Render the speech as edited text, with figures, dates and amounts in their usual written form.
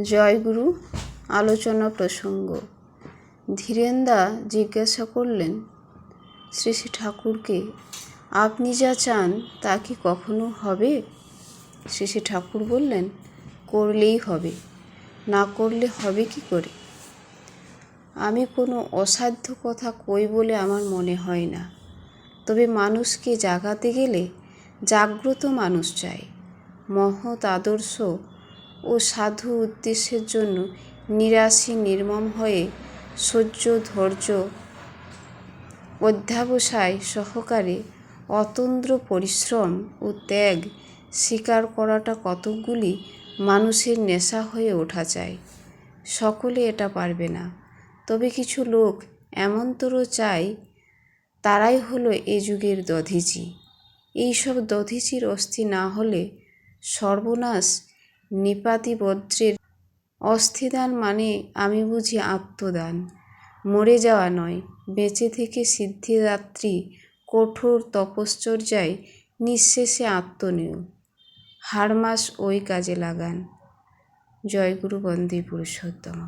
জয়গুরু আলোচনা প্রসঙ্গ। ধীরেনদা জিজ্ঞাসা করলেন শ্রী শ্রী ঠাকুরকে, আপনি যা চান তা কি কখনো হবে? শ্রী শ্রী ঠাকুর বললেন, করলেই হবে, না করলে হবে কি করে? আমি কোনো অসাধ্য কথা কই বলে আমার মনে হয় না। তবে মানুষকে জাগাতে গেলে জাগ্রত মানুষ চাই। মহৎ আদর্শ ও সাধু উদ্দেশ্যের জন্য নিরাশী নির্মম হয়ে সহ্য ধৈর্য অধ্যাবসায় সহকারে অতন্দ্র পরিশ্রম ও ত্যাগ স্বীকার করাটা কতকগুলি মানুষের নেশা হয়ে ওঠা চাই। সকলে এটা পারবে না, তবে কিছু লোক এমনতর চাই, তারাই হলো এ যুগের দধিচি। এইসব দধিচির অস্থি না হলে সর্বনাশ। নিপাতি বজ্রের অস্থিদান মানে আমি বুঝি আত্মদান, মরে যাওয়া নয়, বেঁচে থেকে সিদ্ধিদাত্রী কঠোর তপশ্চর্যায় নিঃশেষে আত্মনিয়োগ। হাড়মাস ওই কাজে লাগান। জয়গুরু বন্দে পুরুষোত্তম।